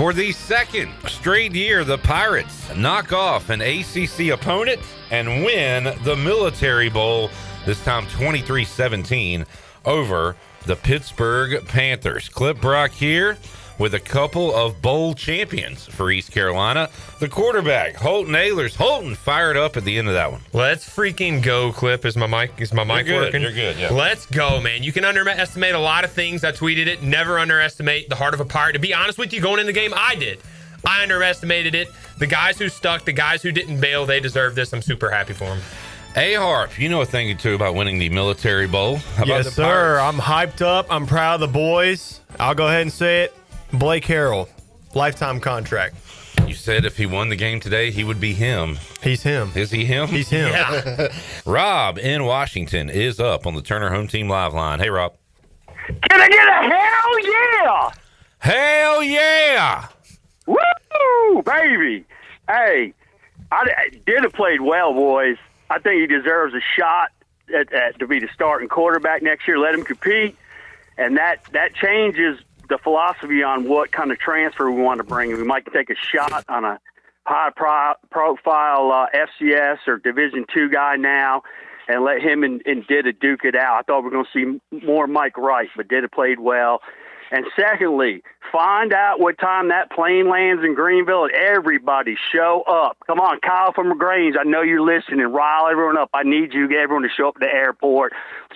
For the second straight year, the Pirates knock off an ACC opponent and win the Military Bowl, this time 23-17 over the Pittsburgh Panthers. Clip Brock here with a couple of bowl champions for East Carolina. The quarterback, Holton Ahlers. Holton fired up at the end of that one. Let's freaking go, Clip. Is my mic working? You're good, yeah. Let's go, man. You can underestimate a lot of things. I tweeted it. Never underestimate the heart of a Pirate. To be honest with you, going in the game, I did. I underestimated it. The guys who stuck, the guys who didn't bail, they deserve this. I'm super happy for them. A-Harp, you know a thing or two about winning the Military Bowl. How about Yes, the sir. Pirates? I'm hyped up. I'm proud of the boys. I'll go ahead and say it. Blake Harrell, lifetime contract. You said if he won the game today, he would be him. He's him. Is he him? He's him. Yeah. Rob in Washington is up on the Turner Home Team Live line. Hey, Rob. Can I get a hell yeah? Hell yeah! Woo, baby. Hey, Did have played well, boys. I think he deserves a shot to be the starting quarterback next year. Let him compete. And that changes the philosophy on what kind of transfer we want to bring. We might take a shot on a high-profile FCS or Division II guy now and let him and Dida duke it out. I thought we were going to see more Mike Rice, but Dida played well. And secondly, find out what time that plane lands in Greenville and everybody show up. Come on, Kyle from LaGrange, I know you're listening. Rile everyone up. I need you, everyone, to show up at the airport.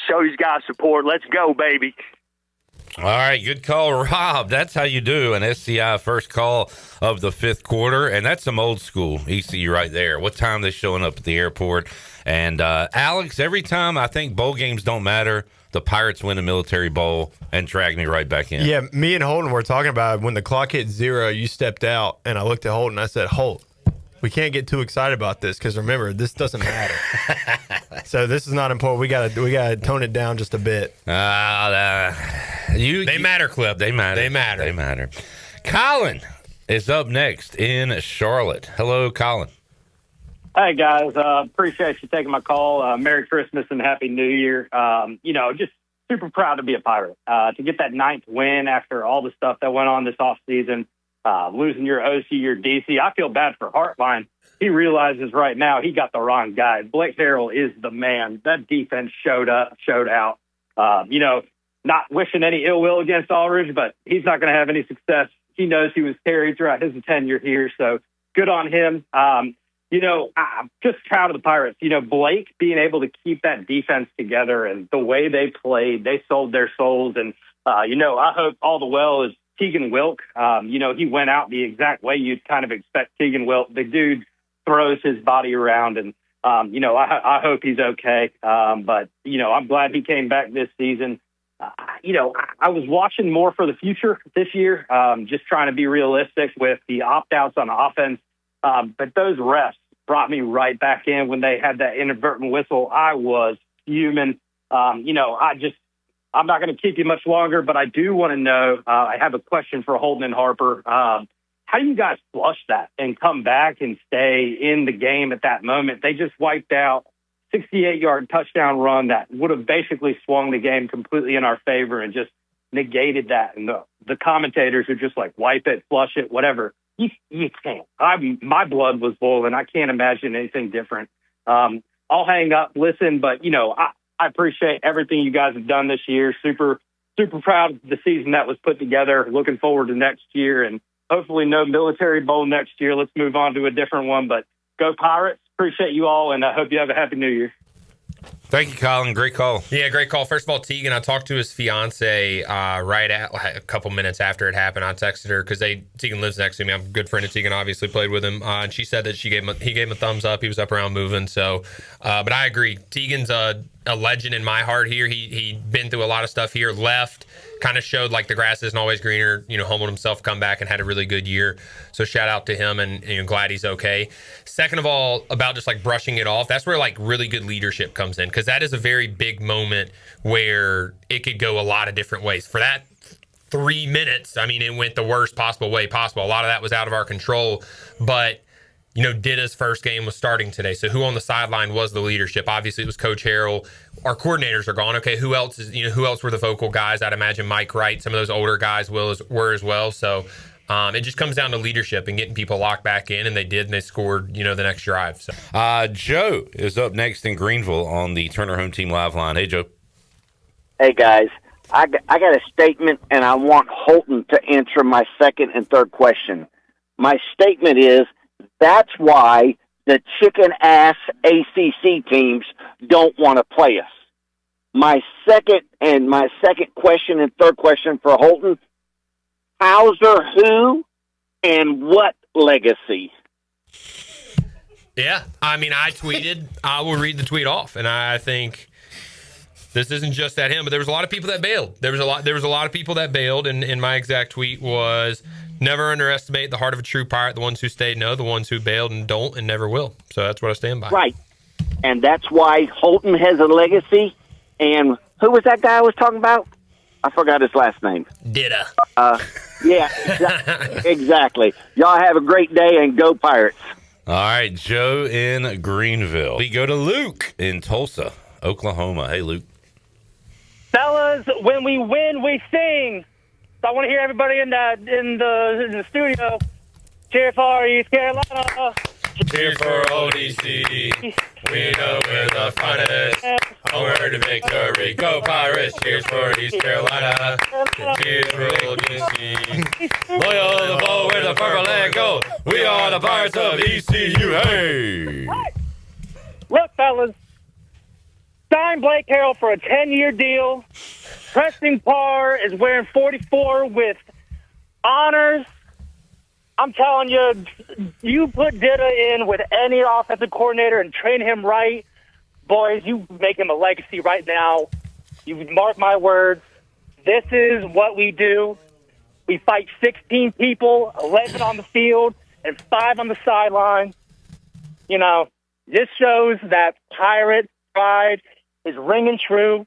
Show these guys support. Let's go, baby. All right, good call, Rob. That's how you do an SCI first call of the fifth quarter, and that's some old school ECU right there. What time they showing up at the airport? And Alex, every time I think bowl games don't matter, the Pirates win a Military Bowl and drag me right back in. Yeah, me and Holton were talking about it. When the clock hit 0, you stepped out, and I looked at Holton and I said, Holt, we can't get too excited about this because remember, this doesn't matter. So this is not important. We gotta tone it down just a bit. They matter, Clip. They matter. Colin is up next in Charlotte. Hello, Colin. Hey, guys. Appreciate you taking my call. Merry Christmas and Happy New Year. Just super proud to be a Pirate. To get that 9th win after all the stuff that went on this offseason, losing your OC, your DC. I feel bad for Hartline. He realizes right now he got the wrong guy. Blake Harrell is the man. That defense showed out. Not wishing any ill will against Aldridge, but he's not going to have any success. He knows he was carried throughout his tenure here, so good on him. I'm just proud of the Pirates. Blake being able to keep that defense together and the way they played, they sold their souls. And, I hope all the well is Tegan Wilk. He went out the exact way you'd kind of expect Tegan Wilk. The dude throws his body around and, I hope he's okay. But I'm glad he came back this season. I was watching more for the future this year, just trying to be realistic with the opt-outs on offense. But those refs brought me right back in when they had that inadvertent whistle. I was fuming. I'm not going to keep you much longer, but I do want to know, I have a question for Holden and Harper. How do you guys flush that and come back and stay in the game at that moment? They just wiped out 68-yard touchdown run that would have basically swung the game completely in our favor and just negated that. And the commentators are just like, wipe it, flush it, whatever. You can't. My blood was boiling. I can't imagine anything different. I'll hang up, listen, but, I appreciate everything you guys have done this year. Super, super proud of the season that was put together. Looking forward to next year and hopefully no Military Bowl next year. Let's move on to a different one, but go Pirates. Appreciate you all, and I hope you have a Happy New Year. Thank you, Colin. Great call. Yeah, great call. First of all, Tegan, I talked to his fiance right at a couple minutes after it happened. I texted her because Tegan lives next to me. I'm a good friend of Tegan, obviously played with him, and she said that he gave him a thumbs up. He was up around moving. So, but I agree. Tegan's a legend in my heart here. He'd been through a lot of stuff here. Left, kind of showed like the grass isn't always greener. Humbled himself, come back and had a really good year. So shout out to him, and glad he's okay. Second of all, about just like brushing it off. That's where like really good leadership comes in, because that is a very big moment where it could go a lot of different ways. For that 3 minutes, it went the worst possible way possible. A lot of that was out of our control, but Dida's first game was starting today. So who on the sideline was the leadership? Obviously, it was Coach Harrell. Our coordinators are gone. Okay, who else were the vocal guys? I'd imagine Mike Wright, some of those older guys were as well. So It just comes down to leadership and getting people locked back in, and they did, and they scored, the next drive. So Joe is up next in Greenville on the Turner Home Team Live line. Hey, Joe. Hey, guys. I got a statement, and I want Holton to answer my second and third question. My statement is that's why the chicken-ass ACC teams don't want to play us. My second question and third question for Holton, Hauser who and what legacy? yeah, I tweeted. I will read the tweet off, and I think this isn't just at him, but there was a lot of people that bailed. There was a lot of people that bailed, and my exact tweet was, never underestimate the heart of a true pirate. The ones who stayed know, the ones who bailed and don't and never will. So that's what I stand by. Right. And that's why Holton has a legacy. And who was that guy I was talking about? I forgot his last name. Didda. Yeah, exactly. Y'all have a great day and go Pirates. All right, Joe in Greenville. We go to Luke in Tulsa, Oklahoma. Hey, Luke. Fellas, when we win, we sing. So I want to hear everybody in the studio cheer for East Carolina. Cheer for old EC. We know we're the finest. Homeward to victory. Go Pirates. Cheers for East Carolina. Cheers for old EC. Loyal the bowl with the purple and gold. We are the Pirates of ECU. Hey. Look, fellas, sign Blake Harrell for a 10-year deal. Preston Parr is wearing 44 with honors. I'm telling you, you put Didda in with any offensive coordinator and train him right, boys, you make him a legacy right now. You mark my words. This is what we do. We fight 16 people, 11 on the field, and 5 on the sideline. This shows that Pirate pride is ringing true.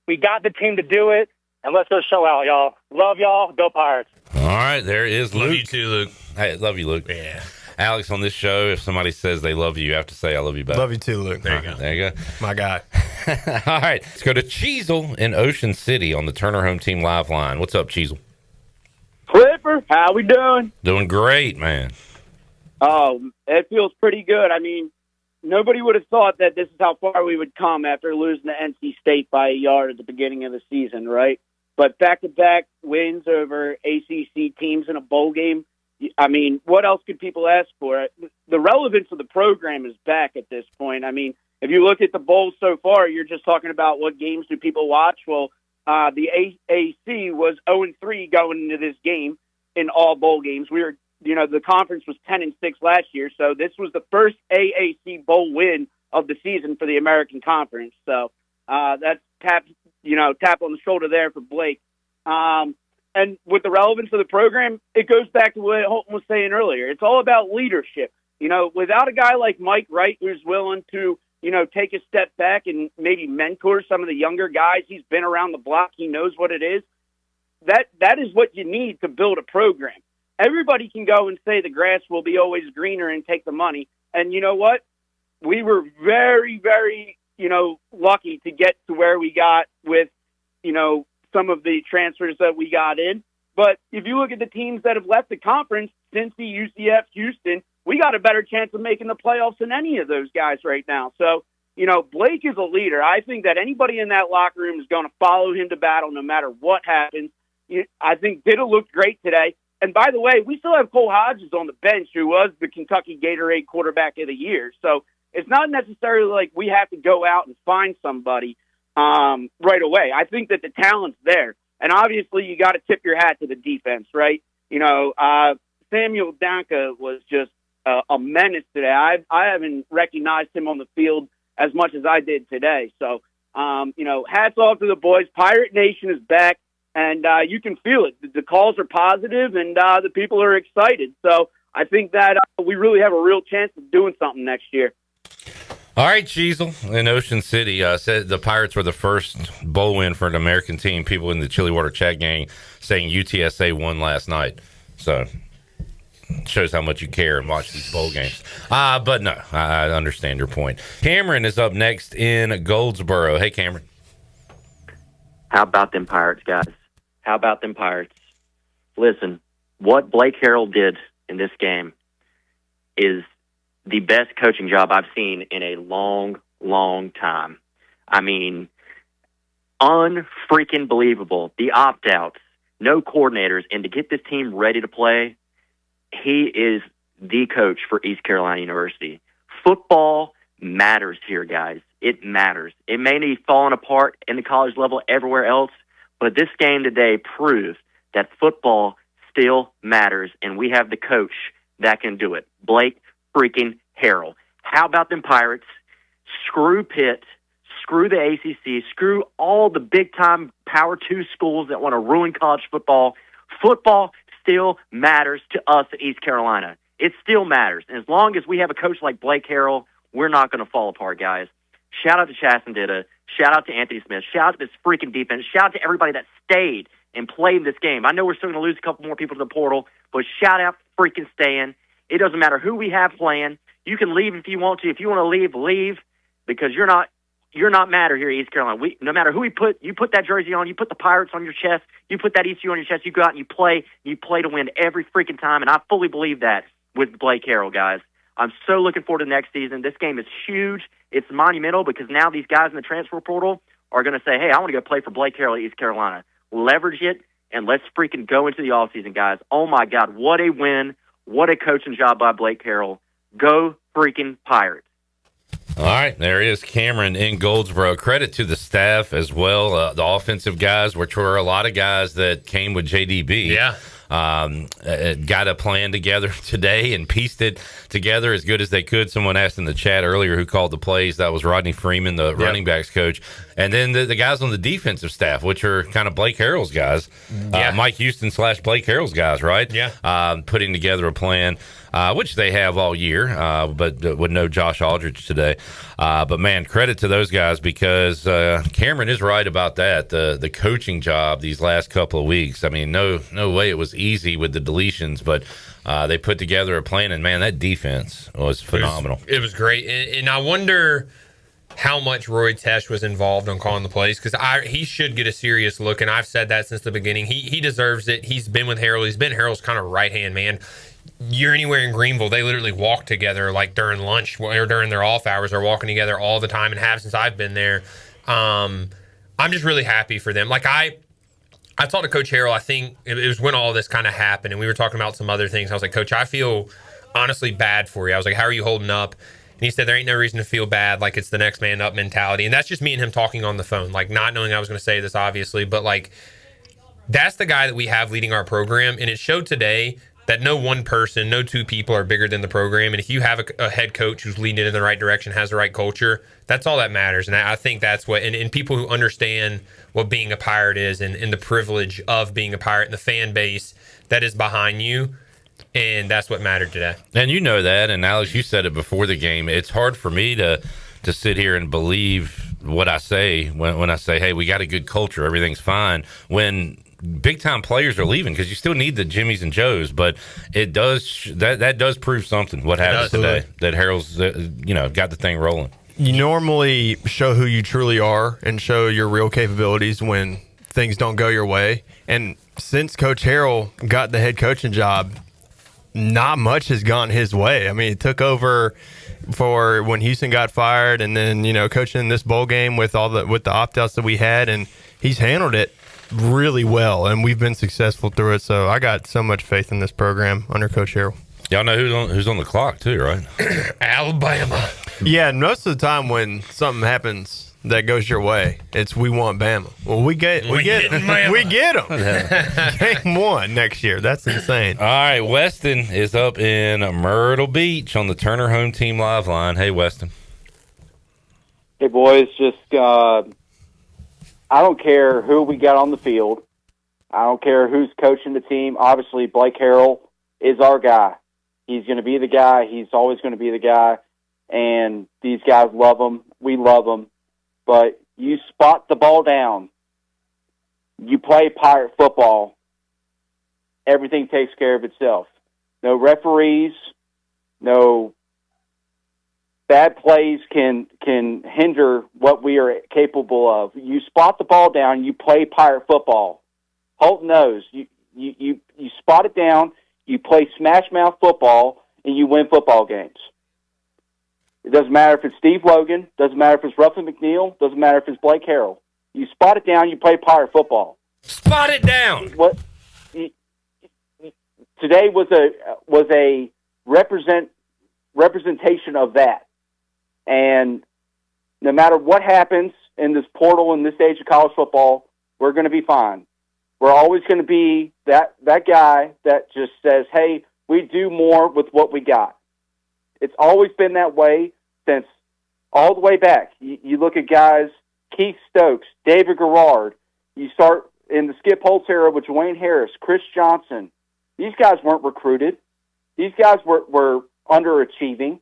We got the team to do it, and let's go show out, y'all. Love y'all. Go Pirates. All right, there is Luke. Love you too, Luke. Hey, love you, Luke. Yeah. Alex, on this show, if somebody says they love you have to say I love you back. Love you too, Luke. There you go. There you go. My guy. All right, let's go to Cheezel in Ocean City on the Turner Home Team Live line. What's up, Cheezel? Clipper, how we doing? Doing great, man. Oh, it feels pretty good. I mean, nobody would have thought that this is how far we would come after losing to NC State by a yard at the beginning of the season, right? But back-to-back wins over ACC teams in a bowl game, I mean, what else could people ask for? The relevance of the program is back at this point. I mean, if you look at the bowls so far, you're just talking about what games do people watch. Well, the AAC was 0-3 going into this game in all bowl games. The conference was 10-6 last year, so this was the first AAC bowl win of the season for the American Conference. So that's tap on the shoulder there for Blake. And with the relevance of the program, it goes back to what Holton was saying earlier. It's all about leadership. Without a guy like Mike Wright who's willing to, take a step back and maybe mentor some of the younger guys, he's been around the block, he knows what it is. That is what you need to build a program. Everybody can go and say the grass will be always greener and take the money. And you know what? We were very, very, lucky to get to where we got with, some of the transfers that we got in. But if you look at the teams that have left the conference, Cincy, UCF, Houston, we got a better chance of making the playoffs than any of those guys right now. So, Blake is a leader. I think that anybody in that locker room is going to follow him to battle no matter what happens. I think Didda looked great today. And by the way, we still have Cole Hodges on the bench, who was the Kentucky Gatorade quarterback of the year. So it's not necessarily like we have to go out and find somebody right away. I think that the talent's there. And obviously you got to tip your hat to the defense, right? Samuel Danka was just a menace today. I haven't recognized him on the field as much as I did today. So, hats off to the boys. Pirate Nation is back. And you can feel it. The calls are positive, and the people are excited. So I think that we really have a real chance of doing something next year. All right, Cheezel in Ocean City said the Pirates were the first bowl win for an American team. People in the Chili Water chat gang saying UTSA won last night. So shows how much you care and watch these bowl games. But no, I understand your point. Cameron is up next in Goldsboro. Hey, Cameron. How about them Pirates, guys? How about them Pirates? Listen, what Blake Harrell did in this game is the best coaching job I've seen in a long, long time. I mean, unfreaking believable. The opt-outs, no coordinators, and to get this team ready to play, he is the coach for East Carolina University. Football matters here, guys. It matters. It may be falling apart in the college level everywhere else, but this game today proves that football still matters, and we have the coach that can do it. Blake freaking Harrell. How about them Pirates? Screw Pitt. Screw the ACC. Screw all the big-time Power 2 schools that want to ruin college football. Football still matters to us at East Carolina. It still matters. And as long as we have a coach like Blake Harrell, we're not going to fall apart, guys. Shout out to Chasson-Ditta. Shout out to Anthony Smith. Shout out to this freaking defense. Shout out to everybody that stayed and played this game. I know we're still going to lose a couple more people to the portal, but shout out for freaking staying. It doesn't matter who we have playing. You can leave if you want to. If you want to leave, leave, because you're not matter here at East Carolina. No matter who you put that jersey on, you put the Pirates on your chest, you put that ECU on your chest, you go out and you play to win every freaking time, and I fully believe that with Blake Harrell, guys. I'm so looking forward to next season. This game is huge. It's monumental because now these guys in the transfer portal are going to say, hey, I want to go play for Blake Harrell at East Carolina. Leverage it, and let's freaking go into the offseason, guys. Oh, my God, what a win. What a coaching job by Blake Harrell. Go freaking Pirates. All right, there is Cameron in Goldsboro. Credit to the staff as well, the offensive guys, which were a lot of guys that came with JDB. Yeah. Got a plan together today and pieced it together as good as they could. Someone asked in the chat earlier who called the plays. That was Rodney Freeman, the running backs coach. And then the guys on the defensive staff, which are kind of Blake Harrell's guys. Mike Houston / Blake Harrell's guys, right? Yeah. Putting together a plan, which they have all year, but with no Josh Aldridge today. But, man, credit to those guys because Cameron is right about that. The coaching job these last couple of weeks, I mean, no way it was easy with the deletions, but they put together a plan, and, man, that defense was phenomenal. It was great. And I wonder how much Roy Tesh was involved on calling the plays because he should get a serious look, and I've said that since the beginning. He deserves it. He's been with Harrell. He's been Harrell's kind of right-hand man. You're anywhere in Greenville, they literally walk together like during lunch or during their off hours. They're walking together all the time and have since I've been there. I'm just really happy for them. Like I talked to Coach Harrell, I think it was when all this kind of happened, and we were talking about some other things. I was like, Coach, I feel honestly bad for you. I was like, how are you holding up? And he said, there ain't no reason to feel bad. Like, it's the next man up mentality. And that's just me and him talking on the phone, like not knowing I was going to say this, obviously. But, like, that's the guy that we have leading our program. And it showed today that no one person, no two people are bigger than the program. And if you have a head coach who's leading it in the right direction, has the right culture, that's all that matters. And I think that's what, and people who understand what being a Pirate is and the privilege of being a Pirate and the fan base that is behind you, and that's what mattered today. And you know that, and Alex, you said it before the game. It's hard for me to sit here and believe what I say when I say, hey, we got a good culture, everything's fine, when big-time players are leaving, because you still need the Jimmies and Joes, but it does that does prove something, what happened today, that Harrell's got the thing rolling. You normally show who you truly are and show your real capabilities when things don't go your way. And since Coach Harrell got the head coaching job, not much has gone his way. I mean, he took over for when Houston got fired, and then coaching this bowl game with the opt-outs that we had, and he's handled it really well, and we've been successful through it. So I got so much faith in this program under Coach Harrell. Y'all know who's on the clock too, right? Alabama. Yeah, and most of the time when something happens that goes your way, it's we want Bama. Well, we get them. Game 1 next year. That's insane. All right, Weston is up in Myrtle Beach on the Turner Home Team Live line. Hey, Weston. Hey, boys. Just I don't care who we got on the field. I don't care who's coaching the team. Obviously, Blake Harrell is our guy. He's going to be the guy. He's always going to be the guy. And these guys love him. We love him. But you spot the ball down. You play Pirate football. Everything takes care of itself. No referees. No bad plays can hinder what we are capable of. You spot the ball down. You play Pirate football. Holton knows. You spot it down, you play smash mouth football, and you win football games. It doesn't matter if it's Steve Logan, doesn't matter if it's Ruffin McNeil, doesn't matter if it's Blake Harrell. You spot it down, you play Pirate football. Spot it down. What today was a representation of that. And no matter what happens in this portal in this stage of college football, we're going to be fine. We're always going to be that guy that just says, hey, we do more with what we got. It's always been that way since all the way back. You look at guys, Keith Stokes, David Garrard. You start in the Skip Holtz era with Dwayne Harris, Chris Johnson. These guys weren't recruited. These guys were underachieving.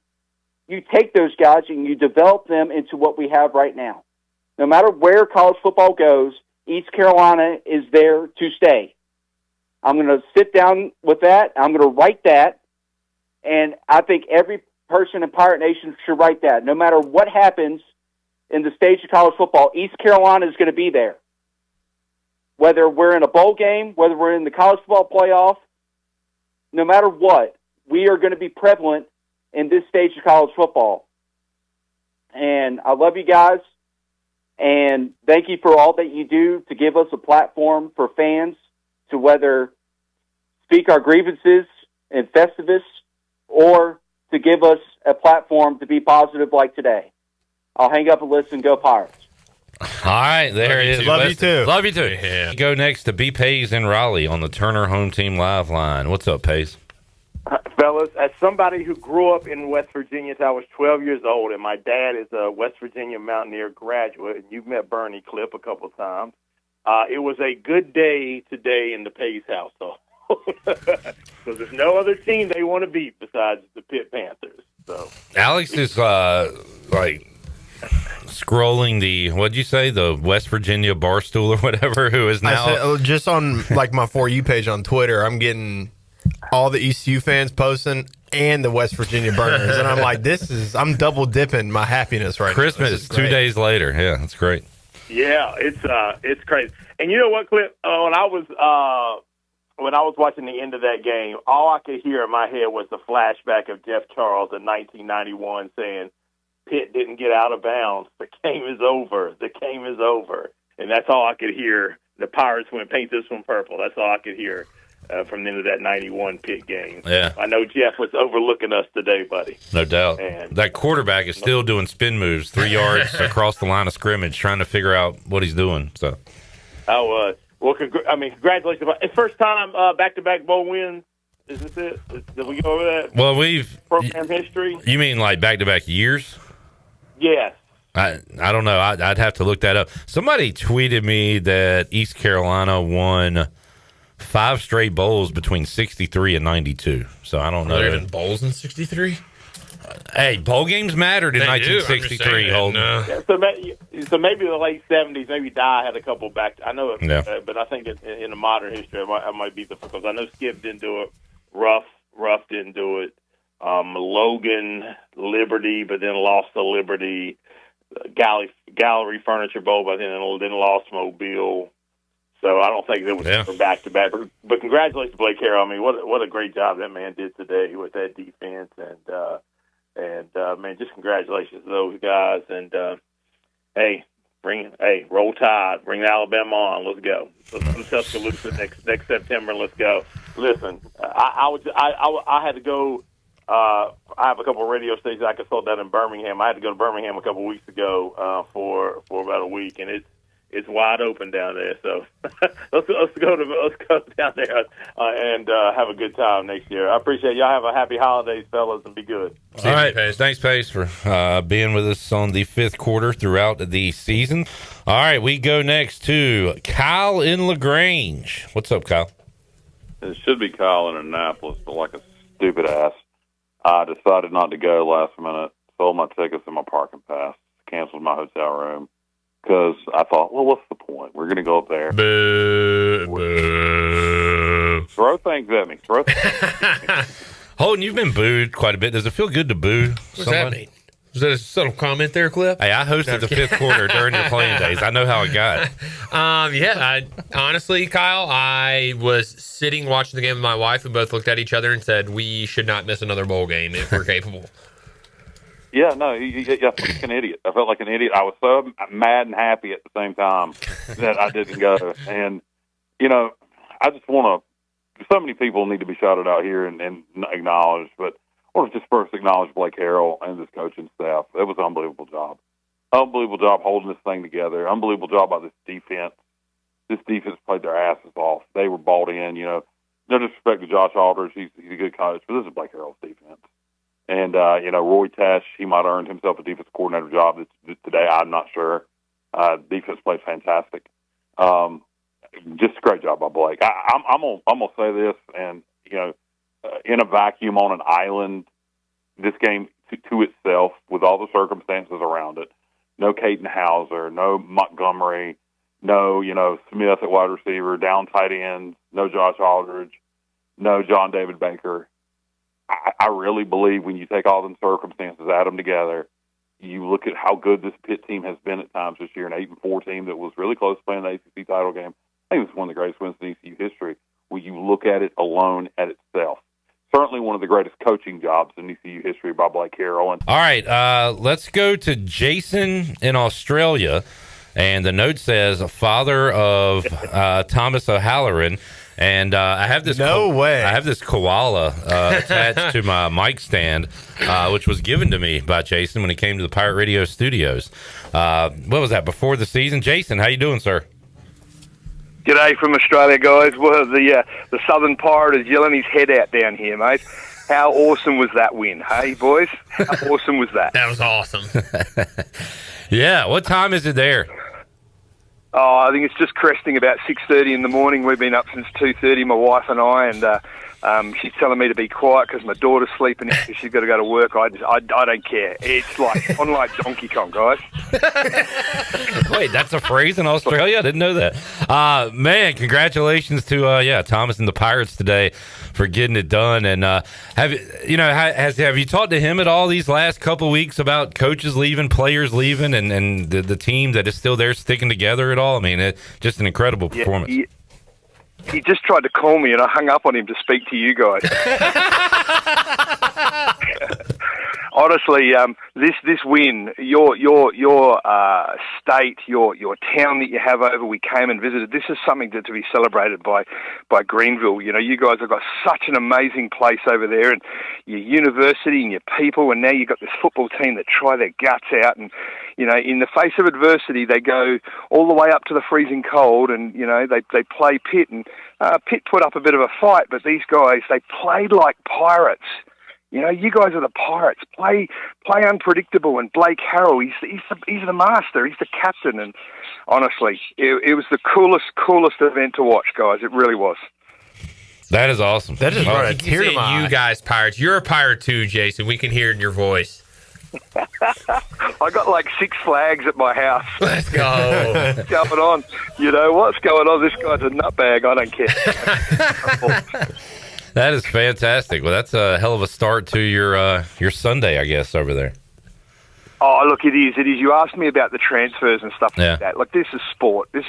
You take those guys and you develop them into what we have right now. No matter where college football goes, East Carolina is there to stay. I'm going to sit down with that. I'm going to write that. And I think every person in Pirate Nation should write that. No matter what happens in the stage of college football, East Carolina is going to be there. Whether we're in a bowl game, whether we're in the college football playoff, no matter what, we are going to be prevalent in this stage of college football. And I love you guys. And thank you for all that you do to give us a platform for fans to whether speak our grievances in Festivus or to give us a platform to be positive like today. I'll hang up and listen. Go Pirates. All right, there it is. Love you too. Love you too. Yeah. Go next to B. Pays in Raleigh on the Turner Home Team Live line. What's up, Pays? Fellas, as somebody who grew up in West Virginia since I was 12 years old, and my dad is a West Virginia Mountaineer graduate, and you've met Bernie Clip a couple of times, it was a good day today in the Pays household. Because there's no other team they want to beat besides the Pitt Panthers. So Alex is scrolling the, what'd you say, the West Virginia Barstool or whatever, who is now... I said, just on like my For You page on Twitter, I'm getting all the ECU fans posting and the West Virginia Burners. And I'm like, I'm double dipping my happiness right Christmas now. Christmas 2 days later. Yeah, that's great. yeah, it's crazy. And you know what, Clip? When I was watching the end of that game, all I could hear in my head was the flashback of Jeff Charles in 1991 saying, Pitt didn't get out of bounds. The game is over. The game is over. And that's all I could hear. The Pirates went paint this one purple. That's all I could hear from the end of that 91 Pitt game. Yeah. I know Jeff was overlooking us today, buddy. No doubt. And that quarterback is still doing spin moves 3 yards across the line of scrimmage, trying to figure out what he's doing. So, well, congratulations. It's first time back-to-back bowl wins. Is this it? Did we go over that? well, we've Program history? You mean like back-to-back years? Yes. I don't know. I'd have to look that up. Somebody tweeted me that East Carolina won 5 straight bowls between 63 and 92. So I don't know. Are there even bowls in 63? Hey, bowl games mattered in They do. 1963. Holden. Yeah, so maybe the late 70s, maybe Dye had a couple back. I know it, Yeah. but I think in the modern history, it might be because I know Skip didn't do it. Ruff didn't do it. Logan, Liberty, but then lost to Liberty. Gallery Furniture Bowl, but then lost Mobile. So I don't think it was back to back. But congratulations to Blake Harrell. I mean, what a great job that man did today with that defense, and man, just congratulations to those guys. And roll Tide, bring Alabama on. Let's go. Let's go Tuscaloosa next September. Let's go. Listen, I had to go. I have a couple of radio stations I consult down in Birmingham. I had to go to Birmingham a couple of weeks ago for about a week, and it's wide open down there. So let's go down there and have a good time next year. I appreciate y'all. Have a happy holidays, fellas, and be good. All right, thanks, Pace, for being with us on the 5th quarter throughout the season. All right, we go next to Kyle in LaGrange. What's up, Kyle? It should be Kyle in Annapolis, but like a stupid ass, I decided not to go last minute. Sold my tickets and my parking pass. Canceled my hotel room because I thought, well, what's the point? We're going to go up there. Boo, boo. Throw things at me. Holden, you've been booed quite a bit. Does it feel good to boo What's that mean? Was that a subtle comment there, Clip? Hey, I hosted the fifth quarter during your playing days. I know how it got. Honestly, Kyle, I was sitting watching the game with my wife. We both looked at each other and said, we should not miss another bowl game if we're capable. Yeah, no, I felt like an idiot. I felt like an idiot. I was so mad and happy at the same time that I didn't go. And, I just want to – so many people need to be shouted out here and acknowledged, but I want to just first acknowledge Blake Harrell and his coaching staff. It was an unbelievable job. Unbelievable job holding this thing together. Unbelievable job by this defense. This defense played their asses off. They were bought in, No disrespect to Josh Aldridge. He's a good coach, but this is Blake Harrell's defense. And, Roy Tesh, he might have earned himself a defense coordinator job today. I'm not sure. Defense played fantastic. Just a great job by Blake. I'm gonna say this, and, in a vacuum on an island, this game to itself, with all the circumstances around it, no Caden Hauser, no Montgomery, no, Smith at wide receiver, down tight ends, no Josh Aldridge, no John David Baker. I really believe when you take all them circumstances, add them together, you look at how good this Pitt team has been at times this year, an 8-4 team that was really close to playing the ACC title game. I think it's one of the greatest wins in ECU history. When you look at it alone at itself, certainly one of the greatest coaching jobs in ECU history by Blake Harrell. All right, let's go to Jason in Australia. And the note says, father of Thomas O'Halloran. And I have this I have this koala attached to my mic stand, which was given to me by Jason when he came to the Pirate Radio studios. What was that, before the season? Jason, how you doing, sir? G'day from Australia, guys. Well, the Southern Pirate is yelling his head out down here, mate. How awesome was that win, hey, boys? How awesome was that? That was awesome. Yeah, what time is it there? Oh, I think it's just cresting about 6:30 in the morning. We've been up since 2:30, my wife and I, and she's telling me to be quiet because my daughter's sleeping. She's got to go to work. I don't care. It's like on like Donkey Kong, guys. Wait, that's a phrase in Australia? I didn't know that. Man, congratulations to Thomas and the Pirates today for getting it done. And have you talked to him at all these last couple weeks about coaches leaving, players leaving, and the team that is still there sticking together at all? I mean, just an incredible performance. He just tried to call me, and I hung up on him to speak to you guys. Honestly, this win, your state, your town that you have over, we came and visited. This is something to be celebrated by Greenville. You guys have got such an amazing place over there, and your university and your people, and now you've got this football team that try their guts out, and in the face of adversity, they go all the way up to the freezing cold, and they play Pitt, and Pitt put up a bit of a fight, but these guys, they played like pirates. You guys are the Pirates. Play unpredictable, and Blake Harrell, he's the master. He's the captain, and honestly, it was the coolest event to watch, guys. It really was. That is awesome. That is right. Tear to my eye. You guys, Pirates. You're a Pirate too, Jason. We can hear it in your voice. I got like 6 flags at my house. Let's go. What's going on? What's going on? This guy's a nutbag. I don't care. That is fantastic. Well, that's a hell of a start to your Sunday, I guess, over there. Oh, look, it is. You asked me about the transfers and stuff like that. Like, this is sport. These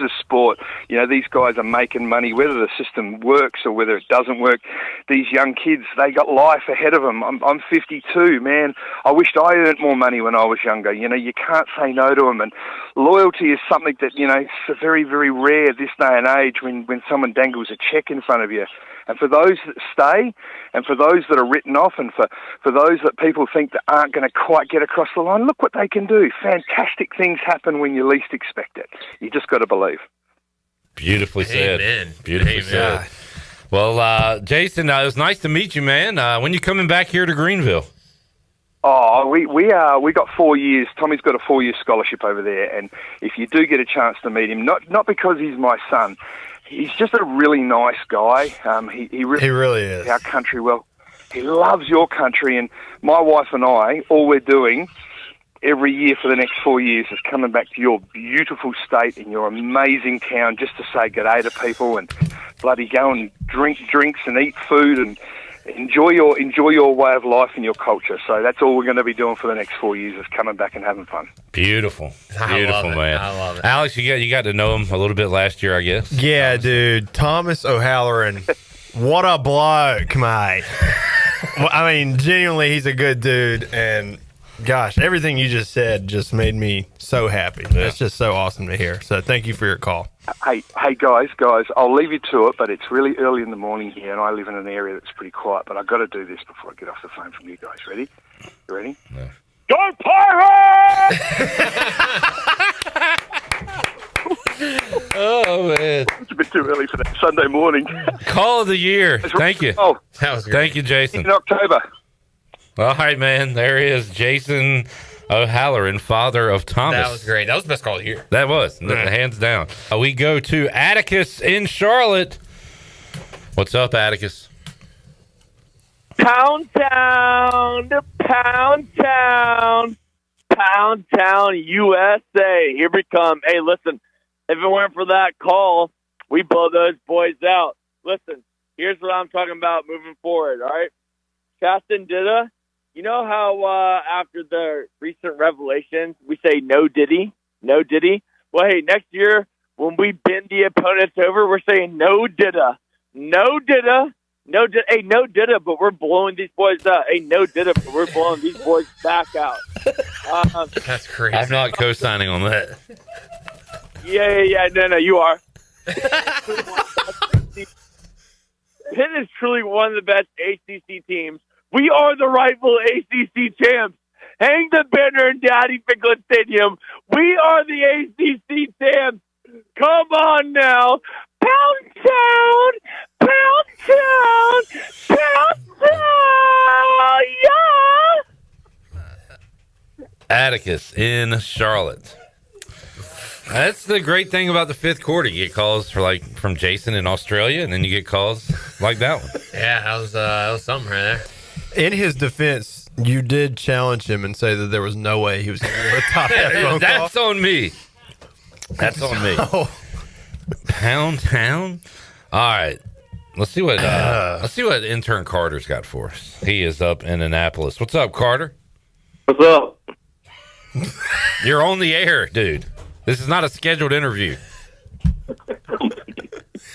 guys are making money, whether the system works or whether it doesn't work. These young kids, they got life ahead of them. I'm 52, man. I wished I earned more money when I was younger. You can't say no to them. And loyalty is something that, it's very, very rare this day and age when someone dangles a check in front of you. And for those that stay, and for those that are written off, and for those that people think that aren't going to quite get across the line, look what they can do. Fantastic things happen when you least expect it. You just got to believe. Beautifully said. Amen. Beautifully said. Well, Jason, it was nice to meet you, man. When you coming back here to Greenville? Oh, we got 4 years. Tommy's got a 4-year scholarship over there, and if you do get a chance to meet him, not because he's my son. He's just a really nice guy. He really is. Our country well. He loves your country, and my wife and I, all we're doing every year for the next 4 years is coming back to your beautiful state and your amazing town just to say g'day to people and bloody go and drink drinks and eat food and enjoy your way of life and your culture. So that's all we're going to be doing for the next 4 years, is coming back and having fun. Beautiful, I love it. man. I love it. Alex, you got to know him a little bit last year, I guess. Yeah, dude. Thomas O'Halloran, what a bloke, mate. Well, I mean, genuinely, he's a good dude, and gosh, everything you just said just made me so happy. Yeah. That's just so awesome to hear. So thank you for your call. Hey, guys, I'll leave you to it, but it's really early in the morning here, and I live in an area that's pretty quiet, but I've got to do this before I get off the phone from you guys. Ready? You ready? Yeah. Go Pirates! Oh, man. It's a bit too early for that Sunday morning. Call of the year. Thank you. Oh, That was great. Thank you, Jason. in October. All right, man. There he is, Jason O'Halloran, father of Thomas. That was great. That was the best call of the year. That was, hands down. We go to Atticus in Charlotte. What's up, Atticus? Pound Town, USA. Here we come. Hey, listen, if it weren't for that call, we blow those boys out. Listen, here's what I'm talking about moving forward, all right? Chasten Didda, you know how after the recent revelations, we say no diddy? Well, hey, next year, when we bend the opponents over, we're saying no Didda. Hey, no Didda, but we're blowing these boys out. Hey, no Didda, but we're blowing these boys back out. That's crazy. I'm not co-signing on that. Yeah. No, you are. Pitt is truly one of the best ACC teams. We are the rightful ACC champs. Hang the banner in Daddy Ficklet Stadium. We are the ACC champs. Come on now. Pound Town! Yeah! Atticus in Charlotte. That's the great thing about the fifth quarter. You get calls from Jason in Australia, and then you get calls like that one. Yeah, that was something right there. In his defense, you did challenge him and say that there was no way he was going to be able to top that phone That's call. on me. That's on me. Pound Town. All right. Let's see what intern Carter's got for us. He is up in Annapolis. What's up, Carter? What's up? You're on the air, dude. This is not a scheduled interview.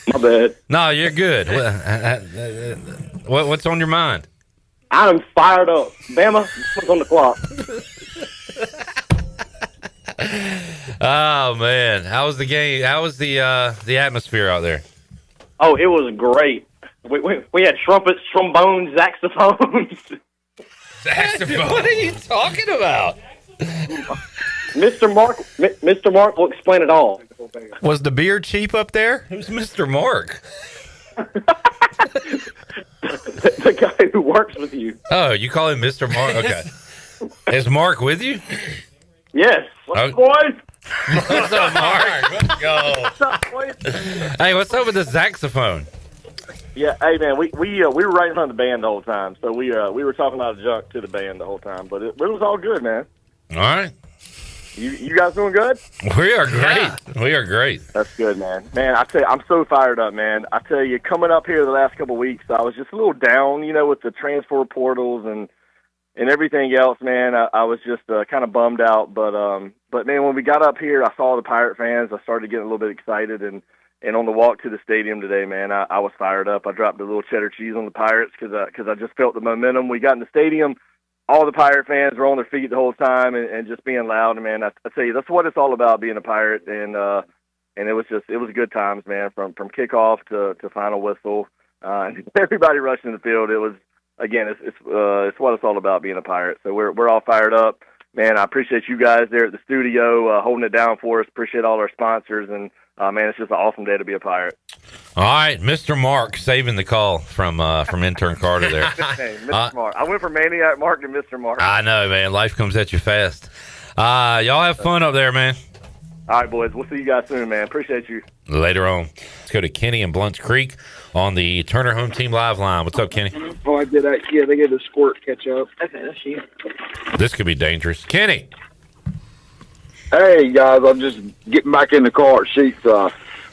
My bad. No, you're good. What's on your mind? I'm fired up. Bama, what's on the clock? Oh man, how was the game? How was the atmosphere out there? Oh, it was great. We had trumpets, trombones, saxophones. What are you talking about? Mr. Mark will explain it all. Was the beer cheap up there? Who's Mr. Mark? The guy who works with you. Oh, you call him Mr. Mark? Okay. Is Mark with you? Yes. What's up, Oh. boys? What's up, Mark? Let's go. What's up, boys? Hey, what's up with the saxophone? Yeah, hey man, we were right in front of the band the whole time, so we were talking a lot of junk to the band the whole time, but it was all good, man. All right. You guys doing good? We are great. Yeah. We are great. That's good, man. Man, I tell you, I'm so fired up, man. I tell you, coming up here the last couple of weeks, I was just a little down, with the transfer portals and everything else, man. I was just kind of bummed out, but man, when we got up here, I saw the Pirate fans. I started getting a little bit excited, and on the walk to the stadium today, man, I was fired up. I dropped a little cheddar cheese on the Pirates because I just felt the momentum. We got in the stadium. All the Pirate fans were on their feet the whole time and just being loud. And man, I tell you, that's what it's all about, being a Pirate. And it was good times, man, from kickoff to final whistle. And everybody rushing the field. It was, again, it's what it's all about, being a Pirate. So we're all fired up, man. I appreciate you guys there at the studio holding it down for us. Appreciate all our sponsors, and man, it's just an awesome day to be a Pirate. All right, Mr. Mark saving the call from intern Carter there. Hey, Mr. Mark. I went from Maniac Mark to Mr. Mark. I know, man. Life comes at you fast. Y'all have fun up there, man. All right, boys. We'll see you guys soon, man. Appreciate you. Later on. Let's go to Kenny in Blunt's Creek on the Turner Home Team Live line. What's up, Kenny? Oh, I did that. Yeah, they get the squirt catch up. Okay, that's you. This could be dangerous. Kenny. Hey, guys. I'm just getting back in the car at Sheets.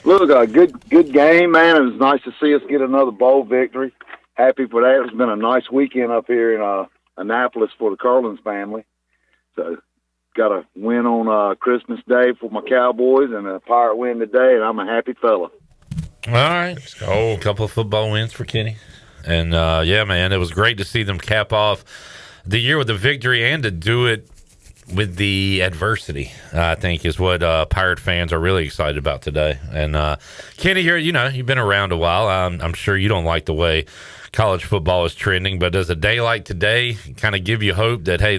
Look, a good game, man. It was nice to see us get another bowl victory. happy for that. It's been a nice weekend up here in Annapolis for the Carlins family. So got a win on Christmas Day for my Cowboys and a Pirate win today, and I'm a happy fella. All right. Let's go. A couple of football wins for Kenny. And, yeah, man, it was great to see them cap off the year with a victory and to do it with the adversity, I think, is what Pirate fans are really excited about today. And, Kenny, you've been around a while. I'm sure you don't like the way college football is trending, but does a day like today kind of give you hope that, hey,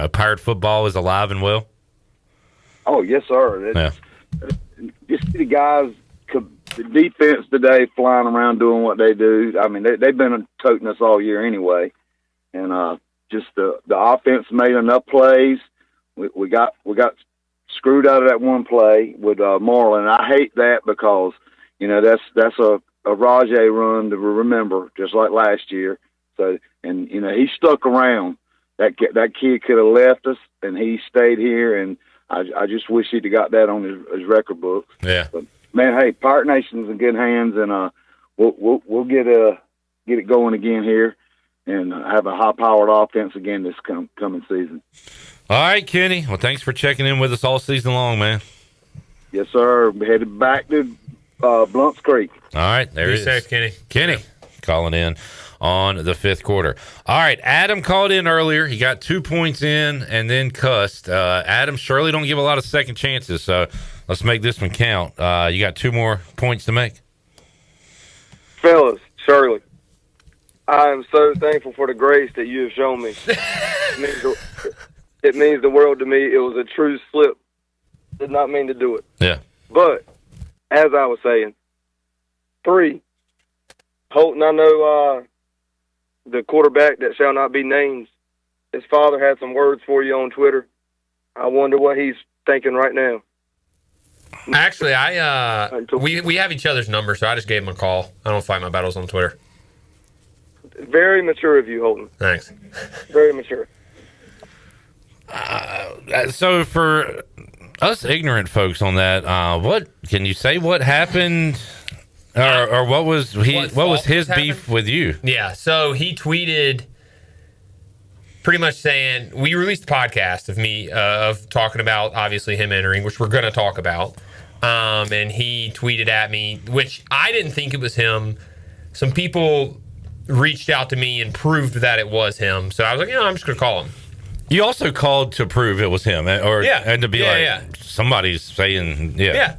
Pirate football is alive and well? Oh, yes, sir. Just the guys, the defense today flying around doing what they do. I mean, they've been toting us all year anyway. And just the offense made enough plays. We got screwed out of that one play with Marlin. I hate that because, that's a Rajay run to remember, just like last year. So, and he stuck around. That kid could have left us, and he stayed here. And I just wish he'd have got that on his record book. Yeah. But man, hey, Pirate Nation's in good hands, and we'll get it going again here, and have a high-powered offense again this coming season. All right, Kenny. Well, thanks for checking in with us all season long, man. Yes, sir. We're headed back to Blunt's Creek. All right, there Be it is. safe, Kenny. Kenny calling in on the fifth quarter. All right, Adam called in earlier. He got 2 points in and then cussed. Adam, surely don't give a lot of second chances, so let's make this one count. You got 2 more points to make. Fellas, Shirley, I am so thankful for the grace that you have shown me. It means the world to me. It was a true slip. Did not mean to do it. Yeah. But, as I was saying, 3, Holton, I know the quarterback that shall not be named, his father had some words for you on Twitter. I wonder what he's thinking right now. Actually, we have each other's number, so I just gave him a call. I don't fight my battles on Twitter. Very mature of you, Holton. Thanks. Very mature. So for us ignorant folks on that, what can you say? What happened, or what was his beef with you? Yeah, so he tweeted pretty much saying we released a podcast of me of talking about obviously him entering, which we're going to talk about. And he tweeted at me, which I didn't think it was him. Some people reached out to me and proved that it was him. So I was like, I'm just going to call him. You also called to prove it was him, and to be somebody's saying, Yeah.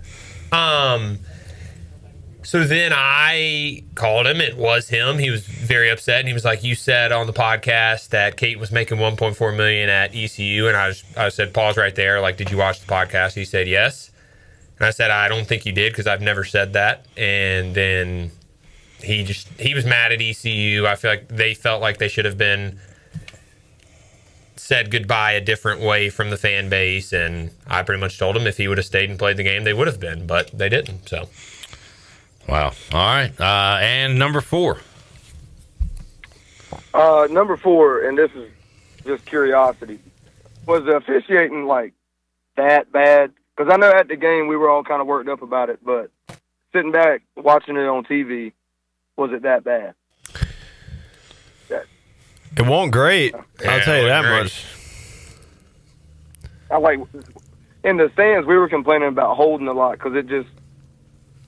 So then I called him. It was him. He was very upset. And he was like, you said on the podcast that Kate was making $1.4 million at ECU. And I said, pause right there. Like, did you watch the podcast? He said, yes. And I said, I don't think you did because I've never said that. And then he was mad at ECU. I feel like they felt like they should have been said goodbye a different way from the fan base, and I pretty much told him if he would have stayed and played the game, they would have been, but they didn't. So, wow. All right, and number 4. Number 4, and this is just curiosity, was the officiating like that bad? Because I know at the game we were all kind of worked up about it, but sitting back watching it on TV, was it that bad? It wasn't great. I'll tell you that much. In the stands, we were complaining about holding a lot because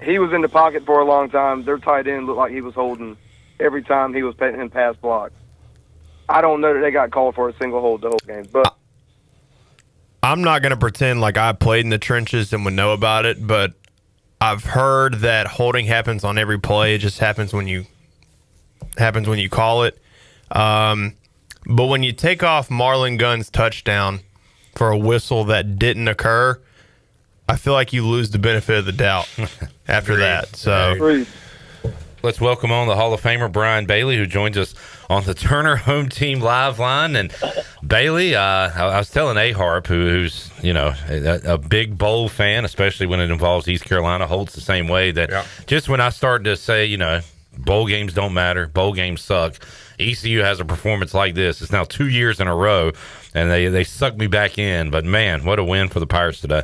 he was in the pocket for a long time. Their tight end looked like he was holding every time he was in pass blocks. I don't know that they got called for a single hold the whole game, but I'm not going to pretend like I played in the trenches and would know about it, but I've heard that holding happens on every play. It just happens when you call it. But when you take off Marlon Gunn's touchdown for a whistle that didn't occur, I feel like you lose the benefit of the doubt after that. So let's welcome on the Hall of Famer Brian Bailey, who joins us on the Turner Home Team Live line. And Bailey, I was telling A-Harp, who's a big bowl fan, especially when it involves East Carolina, holds the same way, that just when I start to say, bowl games don't matter, bowl games suck, ECU has a performance like this. It's now 2 years in a row, and they sucked me back in. But, man, what a win for the Pirates today.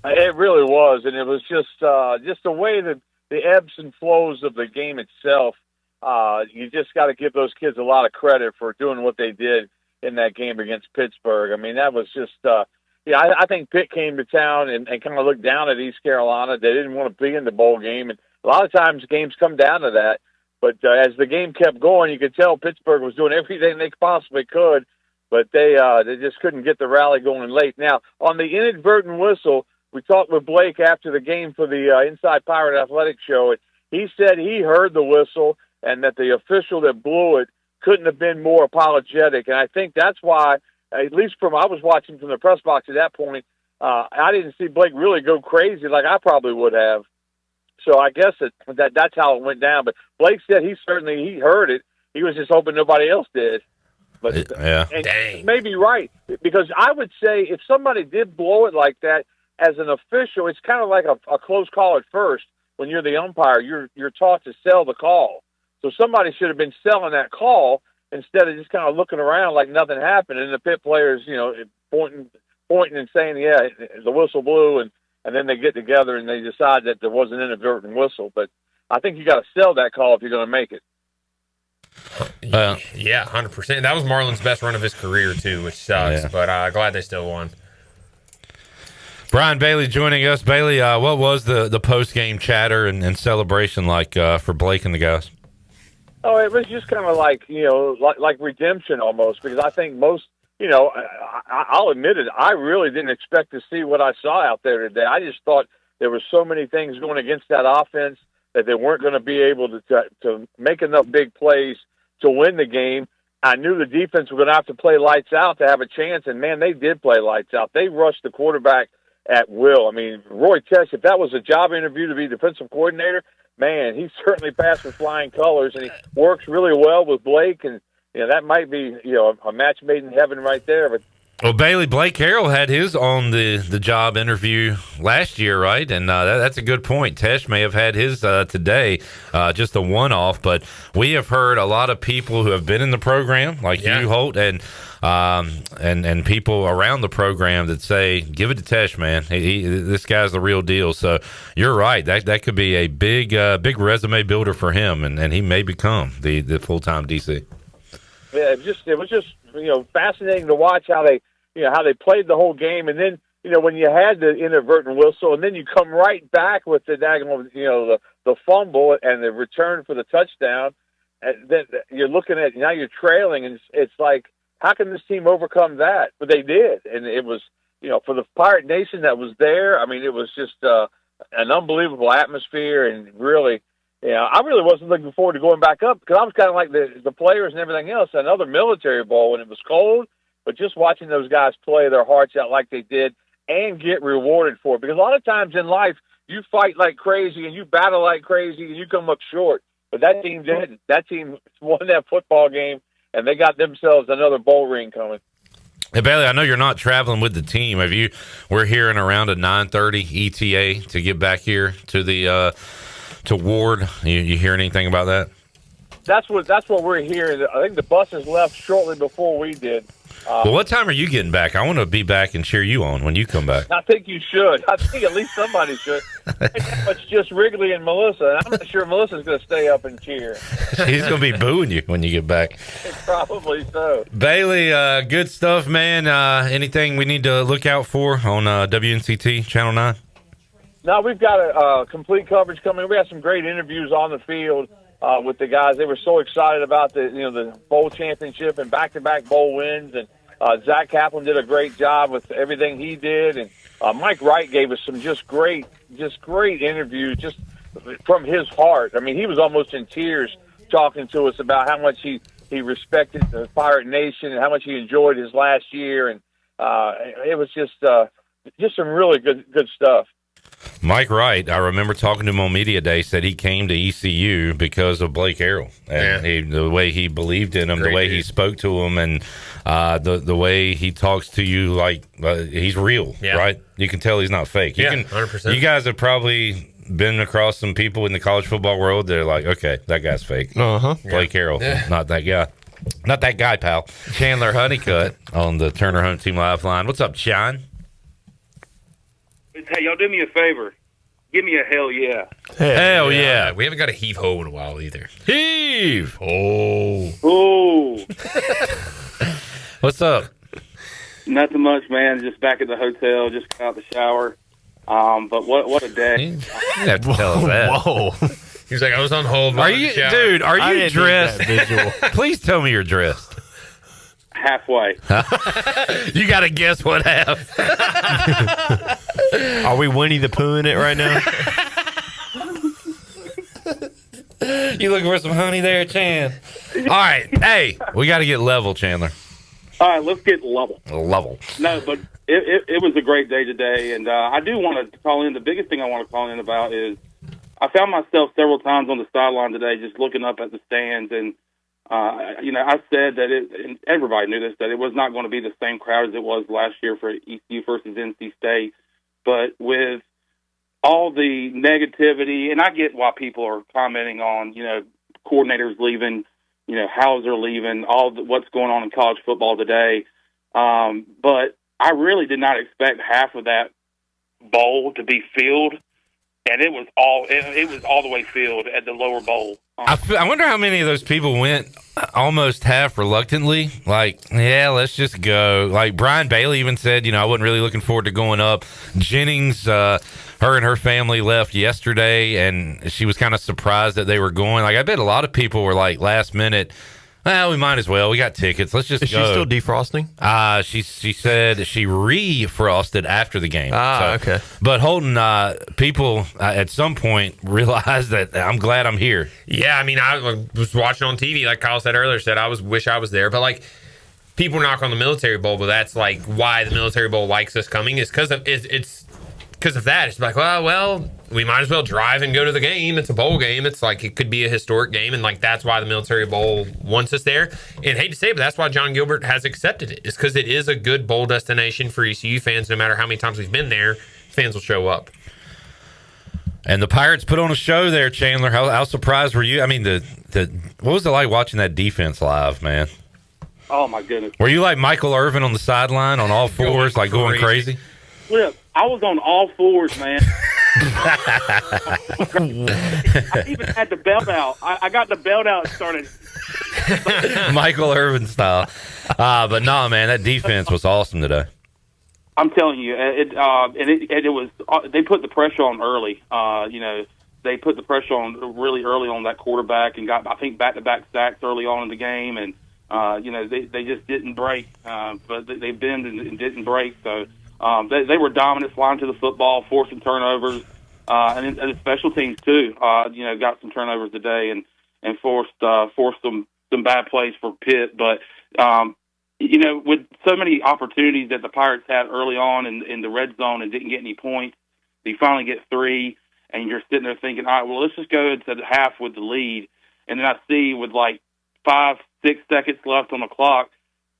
It really was, and it was just the way that the ebbs and flows of the game itself you just got to give those kids a lot of credit for doing what they did in that game against Pittsburgh. I mean, that was just, I think Pitt came to town and kind of looked down at East Carolina. They didn't want to be in the bowl game. And a lot of times games come down to that. But as the game kept going, you could tell Pittsburgh was doing everything they possibly could, but they just couldn't get the rally going late. Now, on the inadvertent whistle, we talked with Blake after the game for the Inside Pirate Athletic show, and he said he heard the whistle and that the official that blew it couldn't have been more apologetic. And I think that's why, at least I was watching from the press box at that point, I didn't see Blake really go crazy like I probably would have. So I guess that's how it went down. But Blake said he heard it. He was just hoping nobody else did. But Dang. Maybe right, because I would say if somebody did blow it like that as an official, it's kind of like a close call at first. When you're the umpire, you're taught to sell the call. So somebody should have been selling that call instead of just kind of looking around like nothing happened. And the Pitt players, pointing and saying, "Yeah, the whistle blew," and then they get together and they decide that there was an inadvertent whistle. But I think you got to sell that call if you're going to make it. Yeah, 100%. That was Marlon's best run of his career too, which sucks. But glad they still won. Brian Bailey joining us. Bailey, what was the post-game chatter and celebration like for Blake and the guys? Oh, it was just kind of like, like redemption almost, because I think most, I'll admit it, I really didn't expect to see what I saw out there today. I just thought there were so many things going against that offense that they weren't going to be able to make enough big plays to win the game. I knew the defense was going to have to play lights out to have a chance, and, man, they did play lights out. They rushed the quarterback at will. I mean, Roy Tesh, if that was a job interview to be defensive coordinator, man, he certainly passed with flying colors, and he works really well with Blake, and that might be a match made in heaven right there. But well, Bailey, Blake Harrell had his on the job interview last year, right? And that's a good point. Tesh may have had his today, just a one-off, but we have heard a lot of people who have been in the program, like you, Holt, and people around the program that say, give it to Tesh, man. This guy's the real deal. So you're right. That could be a big resume builder for him, and he may become the full-time DC. Yeah, it was just fascinating to watch how they played the whole game, and then when you had the inadvertent whistle, and then you come right back with the the fumble and the return for the touchdown, and then you're looking at now you're trailing, and it's like, how can this team overcome that? But they did, and it was for the Pirate Nation that was there. I mean, it was just an unbelievable atmosphere, and really. I really wasn't looking forward to going back up because I was kind of like the players and everything else. Another military bowl when it was cold, but just watching those guys play their hearts out like they did and get rewarded for it. Because a lot of times in life, you fight like crazy and you battle like crazy and you come up short. But that team didn't. That team won that football game, and they got themselves another bowl ring coming. Hey, Bailey, I know you're not traveling with the team. We're hearing around a 9:30 ETA to get back here to the to Ward. You hear anything about that? That's what we're hearing. I think the buses left shortly before we did. Well, what time are you getting back? I want to be back and cheer you on when you come back. I think you should. I think at least somebody should. It's just Wrigley and Melissa, and I'm not sure Melissa's going to stay up and cheer. She's going to be booing you when you get back. Probably so. Bailey, good stuff, man. Anything we need to look out for on WNCT Channel 9? No, we've got a complete coverage coming. We have some great interviews on the field with the guys. They were so excited about the bowl championship and back-to-back bowl wins. And Zach Kaplan did a great job with everything he did. And Mike Wright gave us some just great interviews, just from his heart. I mean, he was almost in tears talking to us about how much he respected the Pirate Nation and how much he enjoyed his last year. And it was just some really good stuff. Mike Wright, I remember talking to him on Media Day, said he came to ECU because of Blake Harrell and the way he believed in him, the way he spoke to him, and the way he talks to you like he's real, right? You can tell he's not fake. 100%. You guys have probably been across some people in the college football world. They're like, okay, that guy's fake. Blake Harrell, not that guy. Not that guy, pal. Chandler Honeycutt on the Turner Home Team Live line. What's up, Sean? Hey, y'all do me a favor. Give me a hell yeah. Hell yeah. We haven't got a heave ho in a while either. Heave. Oh. What's up? Nothing much, man. Just back at the hotel, just got out the shower. But what a day. You have to tell us that. Whoa. He's like, I was on hold. Are you, dude, are you dressed? Please tell me you're dressed. Halfway. You got to guess what half. Are we Winnie the Pooh in it right now? You looking for some honey there, Chan? All right. Hey, we got to get level, Chandler. All right, let's get level. Level. No, but it was a great day today, and I do want to call in. The biggest thing I want to call in about is I found myself several times on the sideline today just looking up at the stands, and I said that and everybody knew this, that it was not going to be the same crowd as it was last year for ECU versus NC State. But with all the negativity, and I get why people are commenting on, coordinators leaving, Hauser leaving, what's going on in college football today. But I really did not expect half of that bowl to be filled. And it was all the way filled at the lower bowl. I wonder how many of those people went almost half reluctantly. Like, yeah, let's just go. Like Brian Bailey even said, I wasn't really looking forward to going up. Jennings, her and her family left yesterday, and she was kind of surprised that they were going. Like, I bet a lot of people were like last minute, well, we might as well. We got tickets. Let's just go. Is she still defrosting? She said she refrosted after the game. Okay. But Holton, people at some point realized that I'm glad I'm here. Yeah, I mean, I was watching on TV, like Kyle said earlier, wish I was there. But, like, people knock on the Military Bowl, but that's, like, why the Military Bowl likes us coming is because of it's because of that. It's like, well, we might as well drive and go to the game. It's a bowl game. It's like it could be a historic game, and like that's why the Military Bowl wants us there. And hate to say it, but that's why John Gilbert has accepted it. It's because it is a good bowl destination for ECU fans. No matter how many times we've been there, fans will show up. And the Pirates put on a show there, Chandler. How surprised were you? I mean, what was it like watching that defense live, man? Oh my goodness! Were you like Michael Irvin on the sideline on all fours, like going crazy? Look, I was on all fours, man. I even had the belt out. I got the belt out and started. Michael Irvin style. But no, man, that defense was awesome today. I'm telling you, it was. They put the pressure on early. They put the pressure on really early on that quarterback and got, I think, back-to-back sacks early on in the game, and they just didn't break. But they bend and didn't break. So. They were dominant, flying to the football, forcing turnovers, and the special teams too. Got some turnovers today and forced some bad plays for Pitt. But with so many opportunities that the Pirates had early on in the red zone and didn't get any points, you finally get 3, and you're sitting there thinking, all right, well, let's just go into the half with the lead. And then I see with like 5-6 seconds left on the clock,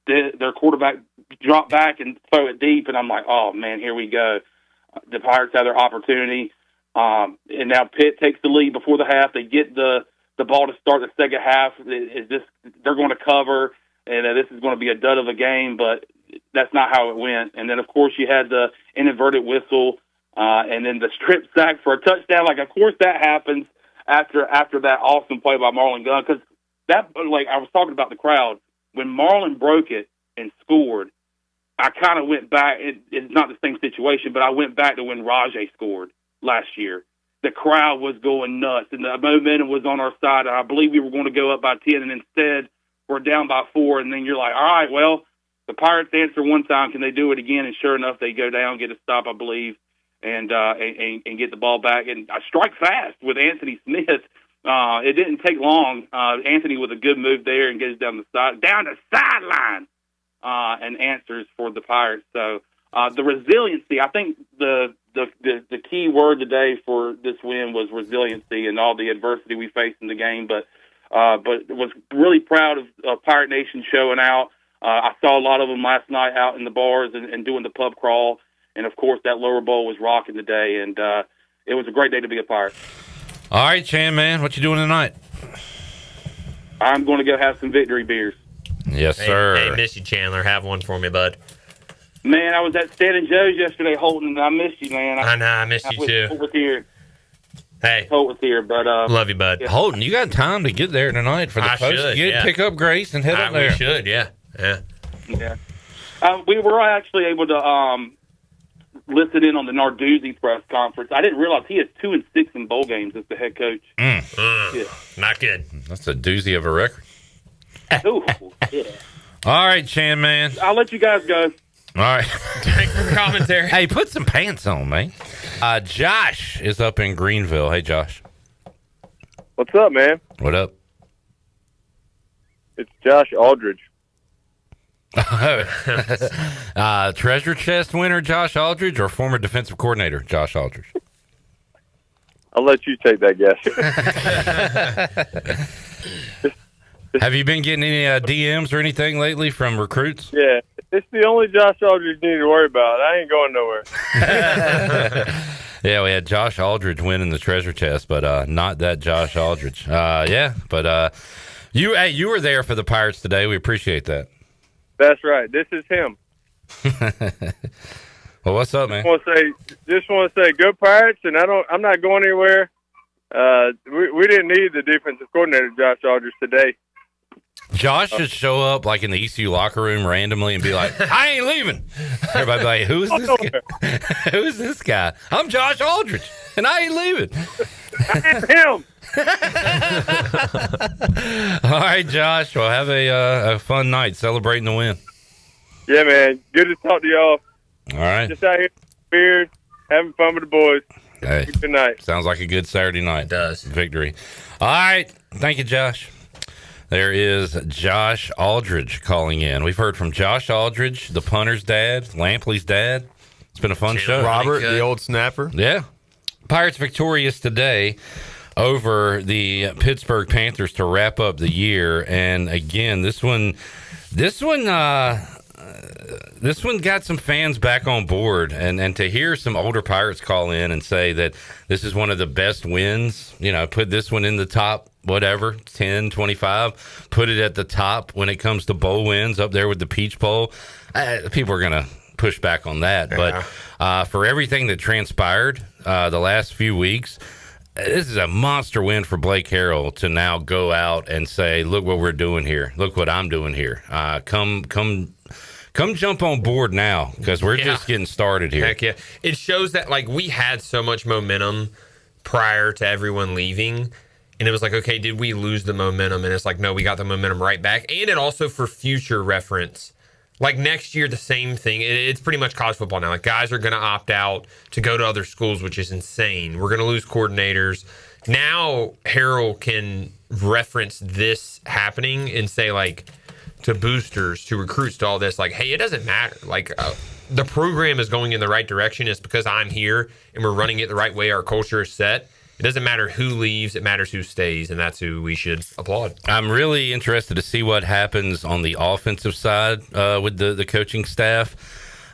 their quarterback drop back and throw it deep, and I'm like, oh, man, here we go. The Pirates have their opportunity, and now Pitt takes the lead before the half. They get the ball to start the second half. They're going to cover, and this is going to be a dud of a game, but that's not how it went. And then, of course, you had the inadvertent whistle, and then the strip sack for a touchdown. Like, of course, that happens after that awesome play by Marlon Gunn, because that, like I was talking about the crowd, when Marlon broke it and scored, I kind of went back. It's not the same situation, but I went back to when Rajay scored last year. The crowd was going nuts, and the momentum was on our side. I believe we were going to go up by 10, and instead we're down by 4. And then you're like, all right, well, the Pirates answer one time. Can they do it again? And sure enough, they go down, get a stop, I believe, and get the ball back. And I strike fast with Anthony Smith. It didn't take long. Anthony with a good move there and gets down the sideline, and answers for the Pirates. So the resiliency, I think the key word today for this win was resiliency and all the adversity we faced in the game. But was really proud of Pirate Nation showing out. I saw a lot of them last night out in the bars and doing the pub crawl. And of course that lower bowl was rocking today. And it was a great day to be a Pirate. All right, Chan, man, what you doing tonight? I'm going to go have some victory beers. Yes, sir. Hey, miss you, Chandler. Have one for me, bud. Man, I was at Stan and Joe's yesterday, Holton, and I missed you, man. I know, I missed you too. Over here. Hey, Holt was here, but love you, bud. Yeah. Holton, you got time to get there tonight for the I post. should, Get pick up Grace and head up there. We should, yeah. Yeah. We were actually able to listen in on the Narduzzi press conference. I didn't realize he has 2-6 in bowl games as the head coach. Yeah. Not good. That's a doozy of a record. Ooh, yeah. All right, Chan, man. I'll let you guys go. All right. Thanks for the commentary. Hey, put some pants on, man. Josh is up in Greenville. Hey, Josh. What's up, man? What up? It's Josh Aldridge. Treasure chest winner Josh Aldridge or former defensive coordinator Josh Aldridge? I'll let you take that guess. Have you been getting any DMs or anything lately from recruits? Yeah, it's the only Josh Aldridge you need to worry about. I ain't going nowhere. Yeah, we had Josh Aldridge winning the treasure chest, but not that Josh Aldridge. You were there for the Pirates today. We appreciate that. That's right. This is him. Well, what's up, man? Just want to say, go Pirates, and I'm not going anywhere. We didn't need the defensive coordinator, Josh Aldridge, today. Josh should show up like in the ECU locker room randomly and be like, "I ain't leaving." Everybody be like, "Who's this guy? Who's this guy? I'm Josh Aldridge, and I ain't leaving." I am him. All right, Josh. Well, have a fun night celebrating the win. Yeah, man. Good to talk to y'all. All right. Just out here, beard, having fun with the boys. Hey, good night. Sounds like a good Saturday night. It does. Victory. All right. Thank you, Josh. There is Josh Aldridge calling in. We've heard from Josh Aldridge, the punter's dad, Lampley's dad. It's been a fun show. Robert, the old snapper. Yeah. Pirates victorious today over the Pittsburgh Panthers to wrap up the year. And again, this one got some fans back on board, and to hear some older Pirates call in and say that this is one of the best wins, put this one in the top, whatever, 10, 25, put it at the top when it comes to bowl wins, up there with the Peach Bowl. People are going to push back on that. Yeah. But for everything that transpired the last few weeks, this is a monster win for Blake Harrell to now go out and say, look what we're doing here. Look what I'm doing here. Come jump on board now, because we're just getting started here. Heck yeah. It shows that, we had so much momentum prior to everyone leaving. And it was like, okay, did we lose the momentum? And it's like, no, we got the momentum right back. And it also, for future reference, next year, the same thing. It's pretty much college football now. Guys are going to opt out to go to other schools, which is insane. We're going to lose coordinators. Now, Harrell can reference this happening and say, to boosters, to recruits, to all this, hey, it doesn't matter. The program is going in the right direction. It's because I'm here and we're running it the right way. Our culture is set. It doesn't matter who leaves. It matters who stays, and that's who we should applaud. I'm really interested to see what happens on the offensive side with the coaching staff.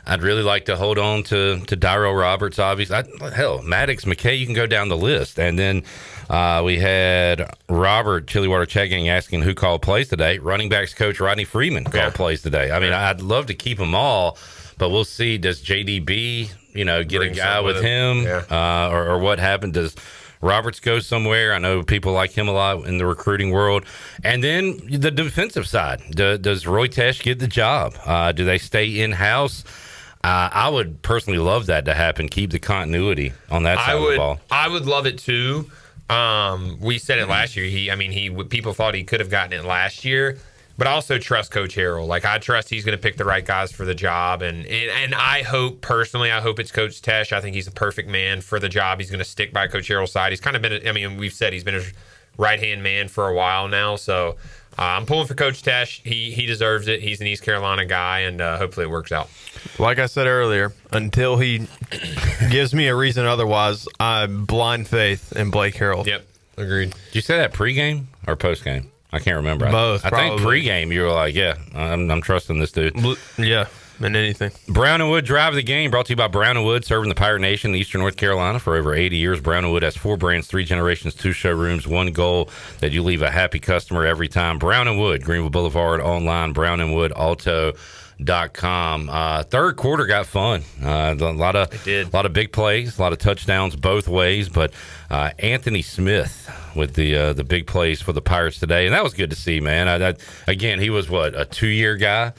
I'd really like to hold on to Daryl Roberts, obviously. Maddox, McKay, you can go down the list. And then we had Robert Chiliwater checking, asking who called plays today. Running backs coach Rodney Freeman called plays today. I mean, I'd love to keep them all, but we'll see. Does JDB, get a guy with him? Or what happened? Does Roberts go somewhere? I know people like him a lot in the recruiting world. And then the defensive side. Does Roy Tesh get the job? Do they stay in-house? I would personally love that to happen. Keep the continuity on that side of the ball. I would love it too. We said it last year. People thought he could have gotten it last year. But I also trust Coach Harrell. I trust he's going to pick the right guys for the job. And I hope, personally, it's Coach Tesh. I think he's a perfect man for the job. He's going to stick by Coach Harrell's side. He's kind of been, we've said he's been his right-hand man for a while now. So I'm pulling for Coach Tesh. He deserves it. He's an East Carolina guy, and hopefully it works out. Like I said earlier, until he gives me a reason otherwise, I'm blind faith in Blake Harrell. Yep, agreed. Did you say that pregame or postgame? I can't remember. Both. I think pregame you were like, I'm trusting this dude. Yeah, and anything. Brown and Wood drive the game. Brought to you by Brown and Wood, serving the Pirate Nation in Eastern North Carolina for over 80 years. Brown and Wood has 4 brands, 3 generations, 2 showrooms, 1 goal that you leave a happy customer every time. Brown and Wood, Greenville Boulevard, online, brownandwoodauto.com. Third quarter got fun. A lot of big plays, a lot of touchdowns both ways. But Anthony Smith with the big plays for the Pirates today, and that was good to see, man. Again, he was a 2-year guy,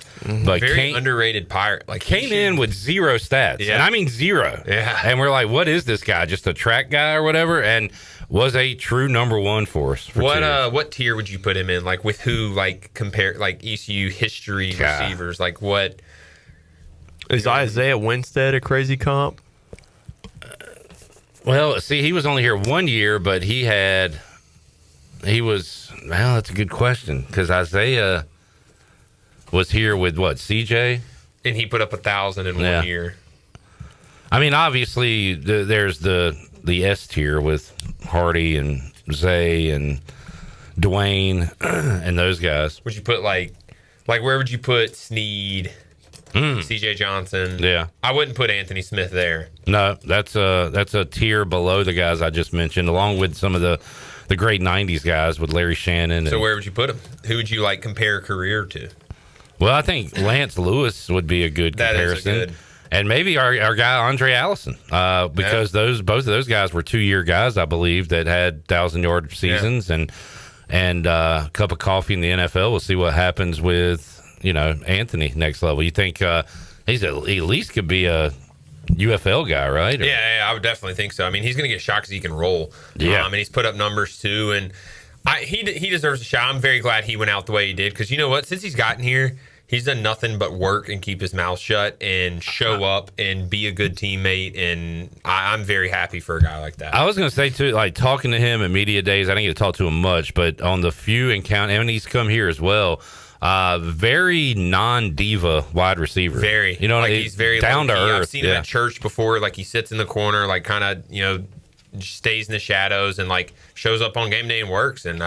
but very underrated Pirate. Like came in with zero stats, and I mean zero. Yeah, and we're like, what is this guy? Just a track guy or whatever? And was a true number one for us. What tier would you put him in? Like with who? Like compare like ECU history receivers. Like what is Isaiah Winstead a crazy comp? Well, see, he was only here 1 year, but that's a good question because Isaiah was here with CJ, and he put up 1,000 in 1 year. I mean, obviously, there's the S tier with Hardy and Zay and Dwayne and those guys. Would you put like where would you put Sneed, CJ Johnson? Yeah, I wouldn't put Anthony Smith there. No, that's a tier below the guys I just mentioned, along with some of the great '90s guys with Larry Shannon. So where would you put him? Who would you compare career to? Well, I think Lance Lewis would be a good comparison. And maybe our guy Andre Allison, because both of those guys were 2-year guys, I believe, that had 1,000-yard seasons and a cup of coffee in the NFL. We'll see what happens with Anthony next level. You think he's at least could be a UFL guy, right? Yeah, I would definitely think so. I mean, he's going to get shot because he can roll. Yeah, and he's put up numbers too, and he deserves a shot. I'm very glad he went out the way he did because you know what? Since he's gotten here, he's done nothing but work and keep his mouth shut and show up and be a good teammate. And I'm very happy for a guy like that. I was going to say, too, talking to him at media days, I didn't get to talk to him much, but on the few encounter, and he's come here as well, very non-diva wide receiver. Very. He's very down to earth. I've seen him at church before. He sits in the corner, kind of, stays in the shadows and, shows up on game day and works. And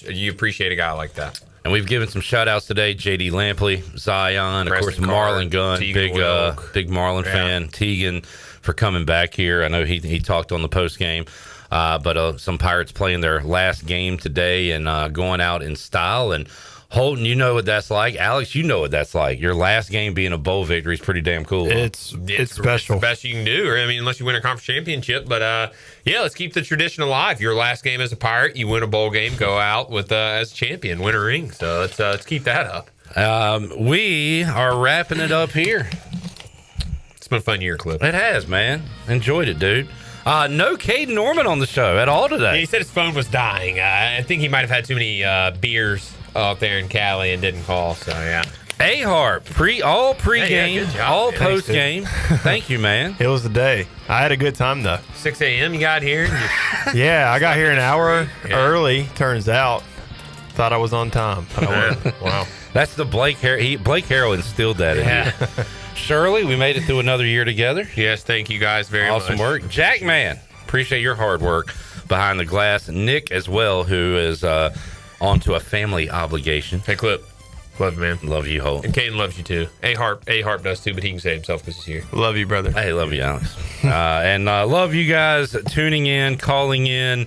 you appreciate a guy like that. And we've given some shout-outs today. J.D. Lampley, Zion, of course, Marlon Gunn, big Marlon fan. Teagan for coming back here. I know he talked on the post-game. But some Pirates playing their last game today and going out in style. And Holton, you know what that's like. Alex, you know what that's like. Your last game being a bowl victory is pretty damn cool. It's special. It's the best you can do. I mean, unless you win a conference championship. But, let's keep the tradition alive. Your last game as a Pirate, you win a bowl game, go out with as champion, win a ring. So let's keep that up. We are wrapping it up here. It's been a fun year, Clip. It has, man. Enjoyed it, dude. No Caden Norman on the show at all today. Yeah, he said his phone was dying. I think he might have had too many beers out there in Cali and didn't call. So yeah. A-Harp, all pregame, all postgame. Thank you, man. It was the day. I had a good time though. 6 a.m. you got here. Yeah, I got here an hour early. Turns out, thought I was on time. Wow, that's the Blake Harrell instilled that in you. Shirley, we made it through another year together. Yes, thank you guys very much. Awesome work. Jack, man, appreciate your hard work behind the glass. Nick as well, who is on to a family obligation. Hey, Clip. Love you, man. Love you, Holt. And Caden loves you, too. A-Harp does, too, but he can say himself because he's here. Love you, brother. Hey, love you, Alex. And love you guys tuning in, calling in.